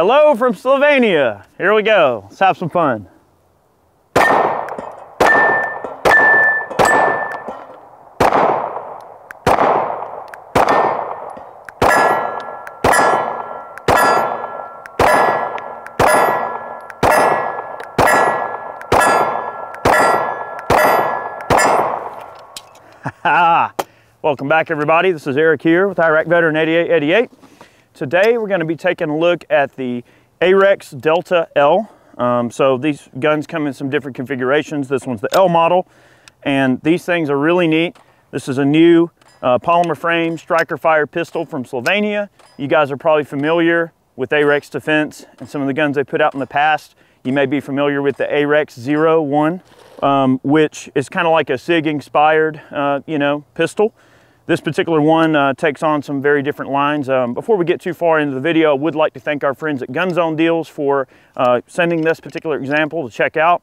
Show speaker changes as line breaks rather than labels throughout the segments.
Hello from Slovenia. Here we go. Let's have some fun. Welcome back, everybody. This is Eric here with Arex Veteran 8888. Today we're going to be taking a look at the Arex Delta L. So these guns come in some different configurations. This one's the L model, and these things are really neat. This is a new polymer frame striker fire pistol from Slovenia. You guys are probably familiar with Arex Defense and some of the guns they put out in the past. You may be familiar with the Arex 01, which is kind of like a SIG inspired, pistol. This particular one takes on some very different lines. Before we get too far into the video, I would like to thank our friends at Gun Zone Deals for sending this particular example to check out.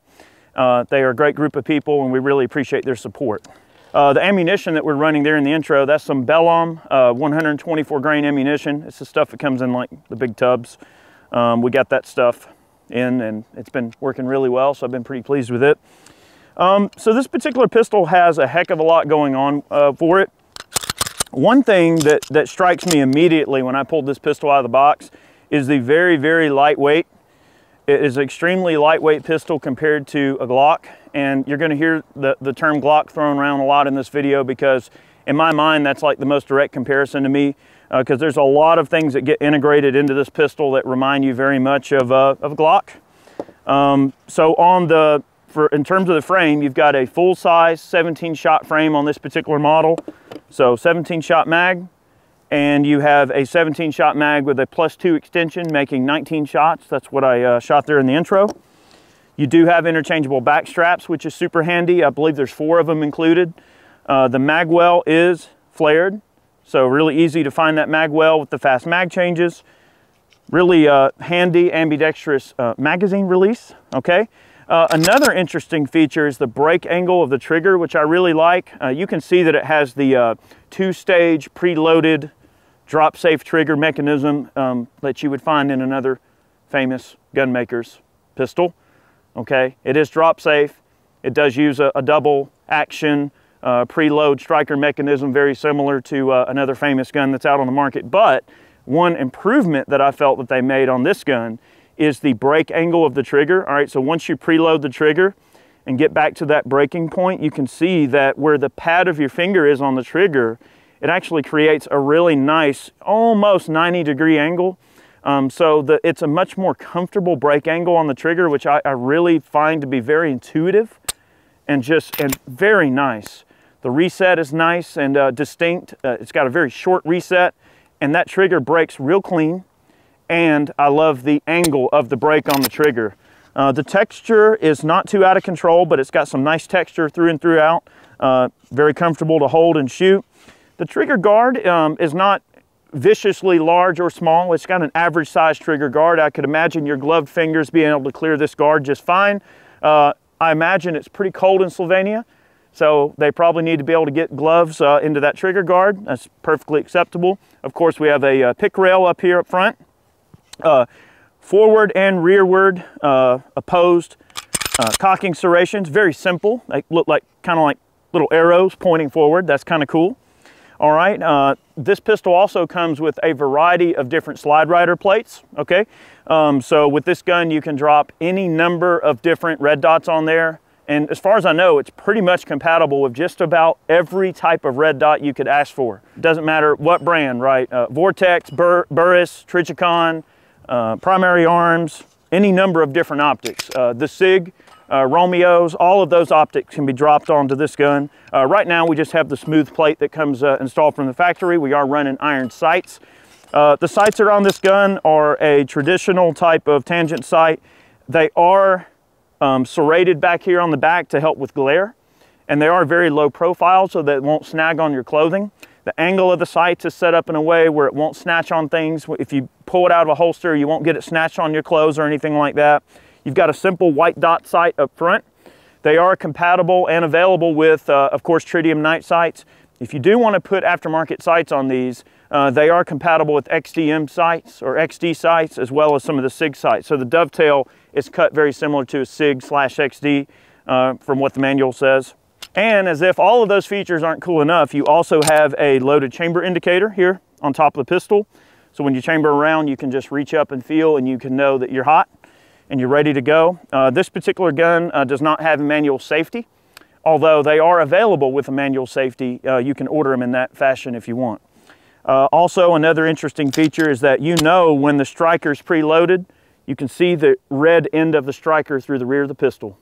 They are a great group of people, and we really appreciate their support. The ammunition that we're running there in the intro, that's some Bellum 124 grain ammunition. It's the stuff that comes in like the big tubs. We got that stuff in, and it's been working really well, so I've been pretty pleased with it. So this particular pistol has a heck of a lot going on for it. One thing that strikes me immediately when I pulled this pistol out of the box is the very, very lightweight. It is an extremely lightweight pistol compared to a Glock, and you're going to hear the term Glock thrown around a lot in this video because in my mind that's like the most direct comparison to me, because there's a lot of things that get integrated into this pistol that remind you very much of a Glock. So in terms of the frame, you've got a full-size 17-shot frame on this particular model. So 17-shot mag, and you have a 17-shot mag with a +2 extension, making 19 shots. That's what I shot there in the intro. You do have interchangeable back straps, which is super handy. I believe there's 4 of them included. The mag well is flared, so really easy to find that mag well with the fast mag changes. Really handy ambidextrous magazine release, okay? Another interesting feature is the break angle of the trigger, which I really like. You can see that it has the 2-stage preloaded drop safe trigger mechanism that you would find in another famous gun maker's pistol. Okay, it is drop safe. It does use a double action preload striker mechanism, very similar to another famous gun that's out on the market. But one improvement that I felt that they made on this gun is the break angle of the trigger. All right, so once you preload the trigger and get back to that breaking point, you can see that where the pad of your finger is on the trigger, it actually creates a really nice, almost 90-degree angle. It's a much more comfortable break angle on the trigger, which I really find to be very intuitive and very nice. The reset is nice and distinct. It's got a very short reset, and that trigger breaks real clean. And I love the angle of the break on the trigger. The texture is not too out of control, but it's got some nice texture through and throughout. Very comfortable to hold and shoot. The trigger guard is not viciously large or small. It's got an average size trigger guard. I could imagine your gloved fingers being able to clear this guard just fine. I imagine it's pretty cold in Slovenia, so they probably need to be able to get gloves into that trigger guard. That's perfectly acceptable. Of course, we have a pick rail up here up front. Forward and rearward opposed cocking serrations, very simple. They look like kind of like little arrows pointing forward. That's kind of cool. All right, this pistol also comes with a variety of different slide rider plates. Okay, so with this gun you can drop any number of different red dots on there, and as far as I know, it's pretty much compatible with just about every type of red dot you could ask for. Doesn't matter what brand, right? Vortex, Burris, Trichicon, primary arms, any number of different optics. The SIG, Romeos, all of those optics can be dropped onto this gun. Right now we just have the smooth plate that comes installed from the factory. We are running iron sights. The sights that are on this gun are a traditional type of tangent sight. They are serrated back here on the back to help with glare, and they are very low profile so that it won't snag on your clothing. The angle of the sights is set up in a way where it won't snatch on things. If you pull it out of a holster, you won't get it snatched on your clothes or anything like that. You've got a simple white dot sight up front. They are compatible and available with, of course, tritium night sights. If you do want to put aftermarket sights on these, They are compatible with XDM sights or XD sights, as well as some of the SIG sights. So the dovetail is cut very similar to a SIG/XD from what the manual says. And as if all of those features aren't cool enough, you also have a loaded chamber indicator here on top of the pistol. So when you chamber around, you can just reach up and feel, and you can know that you're hot and you're ready to go. This particular gun does not have manual safety, although they are available with a manual safety. You can order them in that fashion if you want. Also, another interesting feature is that you know when the striker's preloaded, you can see the red end of the striker through the rear of the pistol.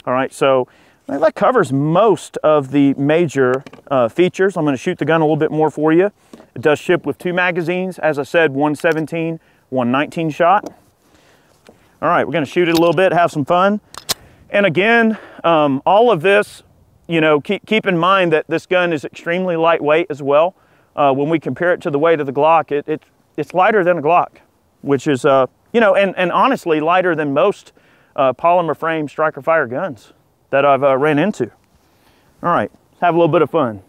All right, so that covers most of the major features. I'm going to shoot the gun a little bit more for you. It does ship with 2 magazines. As I said, 117, 119 shot. All right, we're going to shoot it a little bit, have some fun. And again, all of this, you know, keep in mind that this gun is extremely lightweight as well. When we compare it to the weight of the Glock, it's lighter than a Glock, which is, you know, and honestly lighter than most polymer frame striker fire guns that I've ran into. All right, let's have a little bit of fun.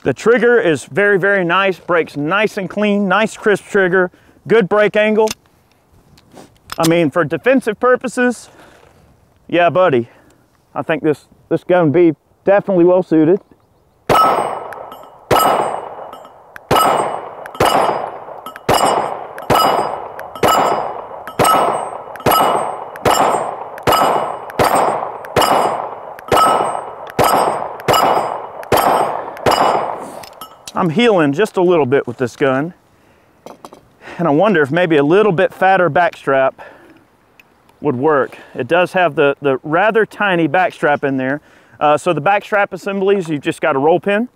The trigger is very, very nice, breaks nice and clean, nice crisp trigger, good break angle. I mean, for defensive purposes, yeah, buddy, I think this gun would be definitely well suited. I'm healing just a little bit with this gun, and I wonder if maybe a little bit fatter backstrap would work. It does have the rather tiny backstrap in there. So the backstrap assemblies, you've just got a roll pin.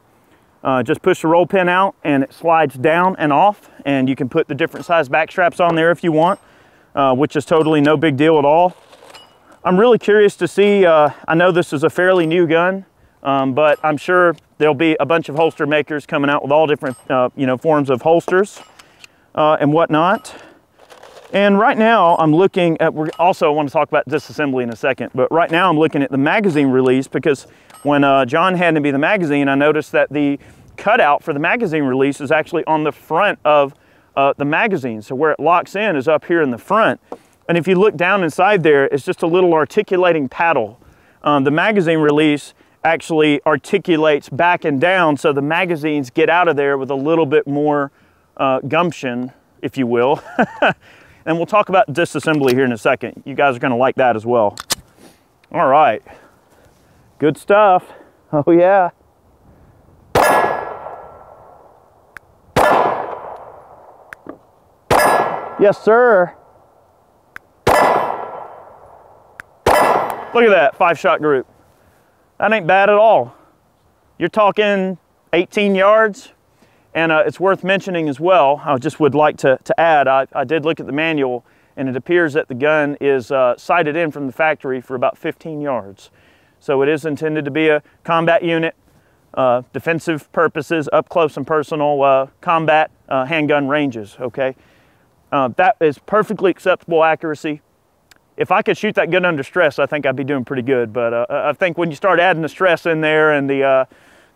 Just push the roll pin out and it slides down and off, and you can put the different size backstraps on there if you want, which is totally no big deal at all. I'm really curious to see, I know this is a fairly new gun, but I'm sure there'll be a bunch of holster makers coming out with all different you know, forms of holsters and whatnot. And right now I'm looking at, I want to talk about disassembly in a second, but right now I'm looking at the magazine release, because when John handed me the magazine, I noticed that the cutout for the magazine release is actually on the front of the magazine. So where it locks in is up here in the front. And if you look down inside there, it's just a little articulating paddle. The magazine release actually articulates back and down, so the magazines get out of there with a little bit more gumption, if you will. And we'll talk about disassembly here in a second. You guys are going to like that as well. All right, good stuff. Oh yeah. Yes, sir. Look at that 5-shot group. That ain't bad at all. You're talking 18 yards, and it's worth mentioning as well, I just would like to add, I did look at the manual, and it appears that the gun is sighted in from the factory for about 15 yards. So it is intended to be a combat unit, defensive purposes, up close and personal combat handgun ranges, okay? That is perfectly acceptable accuracy. If I could shoot that gun under stress, I think I'd be doing pretty good. But I think when you start adding the stress in there and the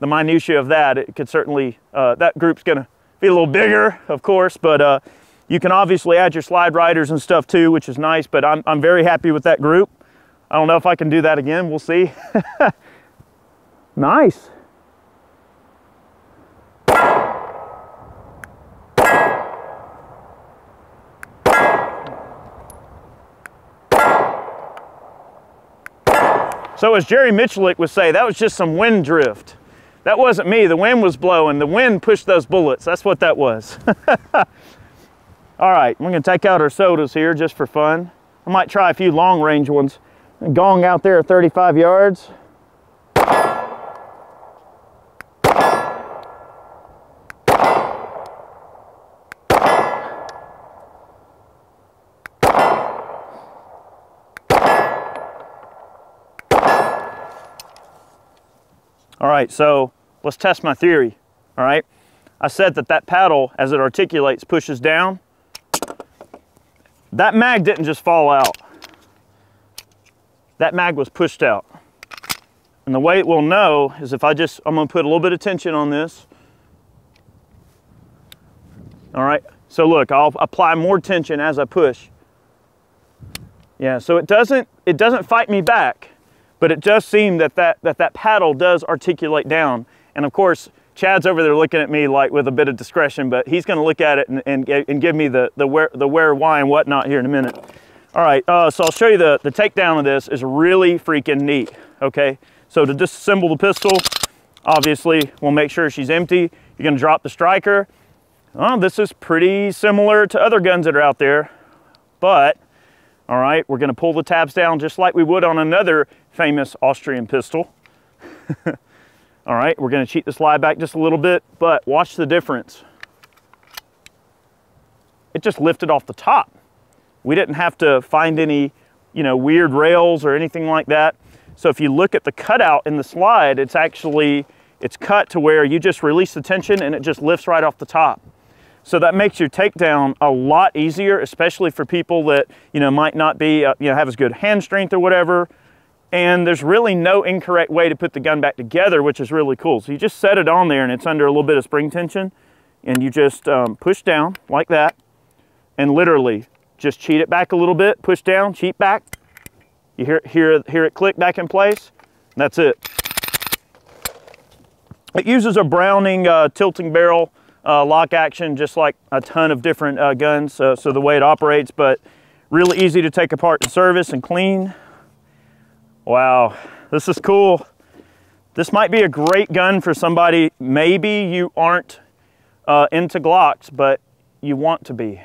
minutia of that, it could certainly, that group's gonna be a little bigger, of course, but you can obviously add your slide riders and stuff too, which is nice, but I'm very happy with that group. I don't know if I can do that again, we'll see. Nice. So as Jerry Michalik would say, that was just some wind drift. That wasn't me, the wind was blowing. The wind pushed those bullets, that's what that was. All right, we're gonna take out our sodas here just for fun. I might try a few long range ones. Gong out there at 35 yards. All right, so let's test my theory, all right? I said that that paddle, as it articulates, pushes down. That mag didn't just fall out. That mag was pushed out. And the way it will know is if I'm gonna put a little bit of tension on this. All right, so look, I'll apply more tension as I push. Yeah, so it doesn't fight me back, but it does seem that paddle does articulate down. And of course, Chad's over there looking at me like with a bit of discretion, but he's gonna look at it and give me the where, why, and whatnot here in a minute. All right, so I'll show you the takedown of this is really freaking neat, okay? So to disassemble the pistol, obviously we'll make sure she's empty. You're gonna drop the striker. Well, this is pretty similar to other guns that are out there, but all right, we're gonna pull the tabs down just like we would on another famous Austrian pistol. All right, we're gonna cheat the slide back just a little bit, but watch the difference. It just lifted off the top. We didn't have to find any, weird rails or anything like that. So if you look at the cutout in the slide, it's cut to where you just release the tension and it just lifts right off the top. So that makes your takedown a lot easier, especially for people that, might not be, have as good hand strength or whatever. And there's really no incorrect way to put the gun back together, which is really cool. So you just set it on there and it's under a little bit of spring tension and you just push down like that and literally just cheat it back a little bit, push down, cheat back. You hear it click back in place. That's it. It uses a Browning tilting barrel lock action, just like a ton of different guns, so the way it operates, but really easy to take apart and service and clean. Wow, this is cool. This might be a great gun for somebody, maybe you aren't into Glocks, but you want to be.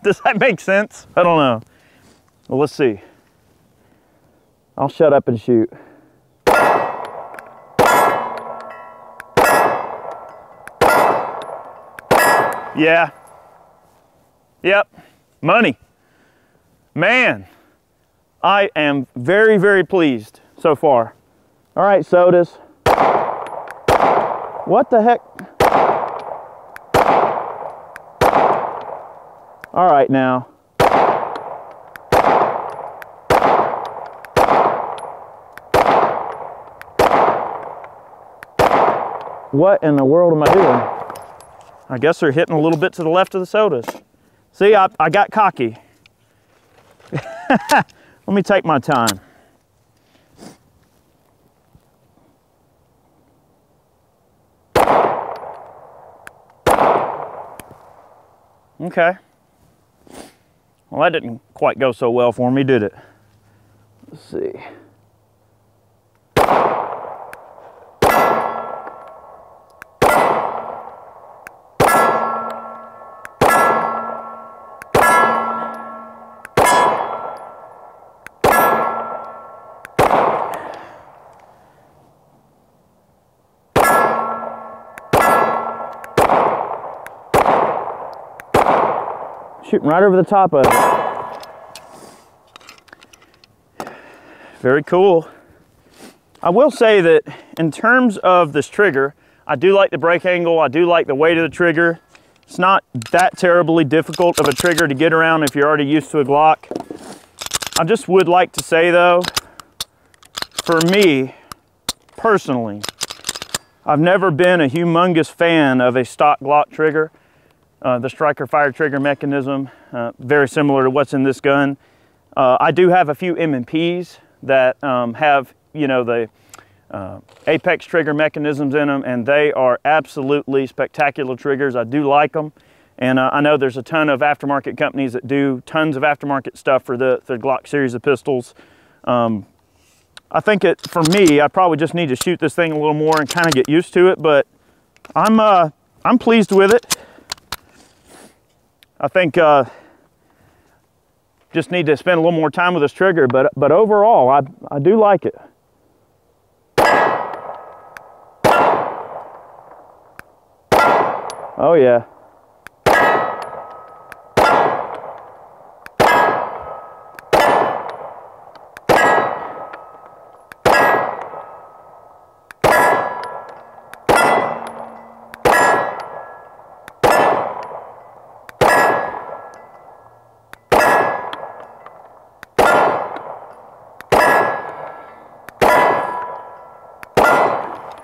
Does that make sense? I don't know. Well, let's see. I'll shut up and shoot. Yeah. Yep. Money. Man, I am very, very pleased so far. All right, sodas. What the heck? All right now. What in the world am I doing? I guess they're hitting a little bit to the left of the sodas. See, I got cocky. Let me take my time. Okay. Well, that didn't quite go so well for me, did it? Let's see. Shooting right over the top of it. Very cool. I will say that in terms of this trigger, I do like the break angle. I do like the weight of the trigger. It's not that terribly difficult of a trigger to get around if you're already used to a Glock. I just would like to say though, for me, personally, I've never been a humongous fan of a stock Glock trigger. The striker fire trigger mechanism, very similar to what's in this gun. I do have a few M&Ps that have, the Apex trigger mechanisms in them, and they are absolutely spectacular triggers. I do like them, and I know there's a ton of aftermarket companies that do tons of aftermarket stuff for the Glock series of pistols. I think for me, I probably just need to shoot this thing a little more and kind of get used to it, but I'm pleased with it. I think just need to spend a little more time with this trigger, but overall, I do like it. Oh yeah.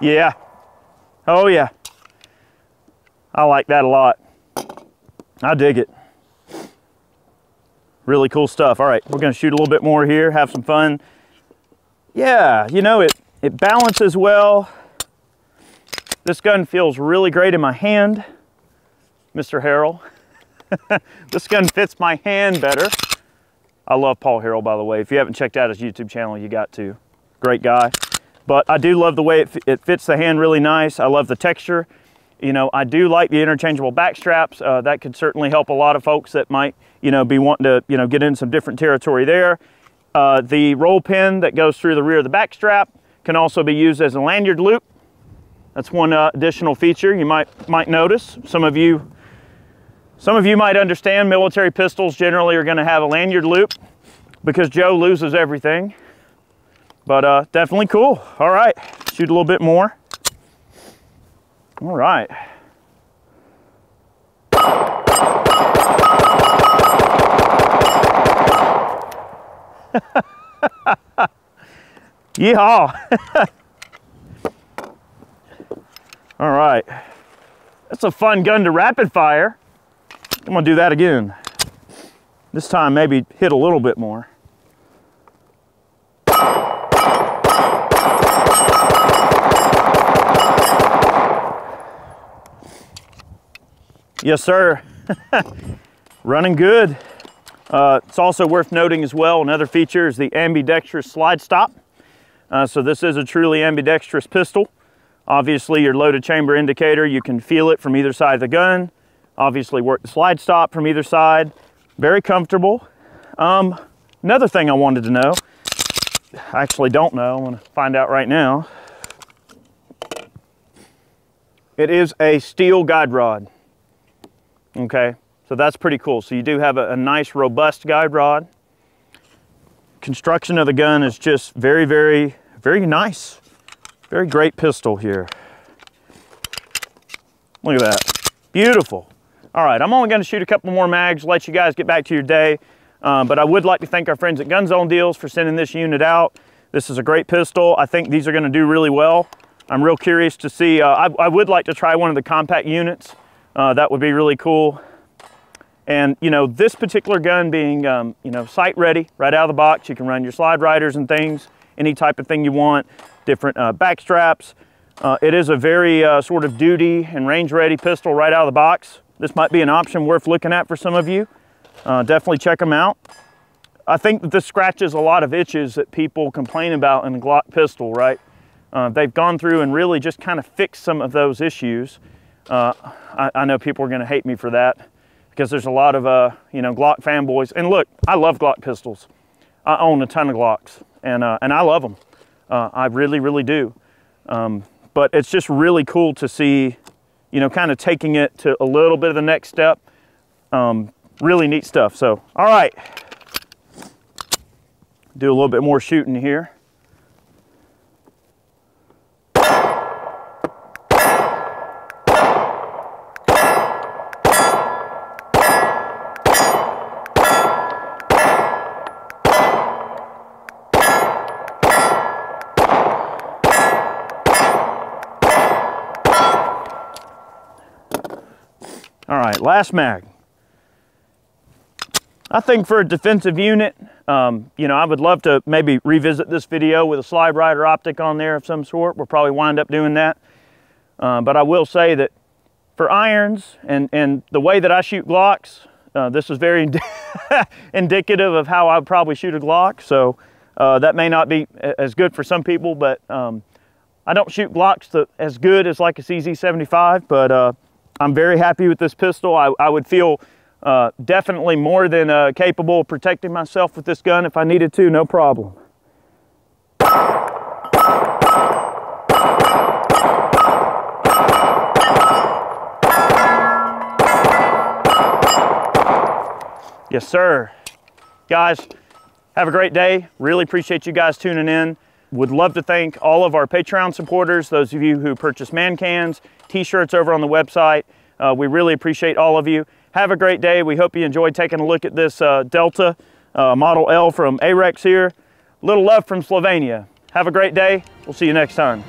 Yeah. Oh yeah. I like that a lot. I dig it. Really cool stuff. All right, we're gonna shoot a little bit more here, have some fun. Yeah, you know, it balances well. This gun feels really great in my hand, Mr. Harrell. This gun fits my hand better. I love Paul Harrell, by the way. If you haven't checked out his YouTube channel, you got to. Great guy. But I do love the way it fits the hand really nice. I love the texture. You know, I do like the interchangeable back straps. That could certainly help a lot of folks that might, you know, be wanting to, you know, get in some different territory there. The roll pin that goes through the rear of the back strap can also be used as a lanyard loop. That's one additional feature you might notice. Some of you might understand military pistols generally are going to have a lanyard loop because Joe loses everything. But definitely cool. All right, shoot a little bit more. All right. Yeehaw. All right. That's a fun gun to rapid fire. I'm gonna do that again. This time maybe hit a little bit more. Yes, sir. Running good. It's also worth noting as well, another feature is the ambidextrous slide stop. So this is a truly ambidextrous pistol. Obviously your loaded chamber indicator, you can feel it from either side of the gun. Obviously work the slide stop from either side. Very comfortable. Another thing I wanted to know, I actually don't know, I'm gonna find out right now. It is a steel guide rod. Okay, so that's pretty cool. So you do have a nice robust guide rod. Construction of the gun is just very, very, very nice. Very great pistol here. Look at that, beautiful. All right, I'm only gonna shoot a couple more mags, let you guys get back to your day. But I would like to thank our friends at Gun Zone Deals for sending this unit out. This is a great pistol. I think these are gonna do really well. I'm real curious to see, I would like to try one of the compact units. That would be really cool. And you know, this particular gun being you know, sight ready right out of the box, you can run your slide riders and things, any type of thing you want, different back straps. It is a very sort of duty and range ready pistol right out of the box. This might be an option worth looking at for some of you. Definitely check them out. I think that this scratches a lot of itches that people complain about in a Glock pistol, right? They've gone through and really just kind of fixed some of those issues. I know people are going to hate me for that because there's a lot of you know, Glock fanboys. And look, I love Glock pistols. I own a ton of Glocks, and I love them. I really, really do. But it's just really cool to see, you know, kind of taking it to a little bit of the next step. Really neat stuff. So, all right, do a little bit more shooting here. All right, last mag. I think for a defensive unit, you know, I would love to maybe revisit this video with a slide rider optic on there of some sort. We'll probably wind up doing that. But I will say that for irons and the way that I shoot Glocks, this is very indicative of how I would probably shoot a Glock. So that may not be as good for some people, but I don't shoot Glocks as good as like a CZ75, but I'm very happy with this pistol. I would feel definitely more than capable of protecting myself with this gun if I needed to, no problem. Yes, sir. Guys, have a great day. Really appreciate you guys tuning in. Would love to thank all of our Patreon supporters, those of you who purchase man cans, t-shirts over on the website. We really appreciate all of you. Have a great day. We hope you enjoyed taking a look at this Delta Model L from Arex here. Little love from Slovenia. Have a great day. We'll see you next time.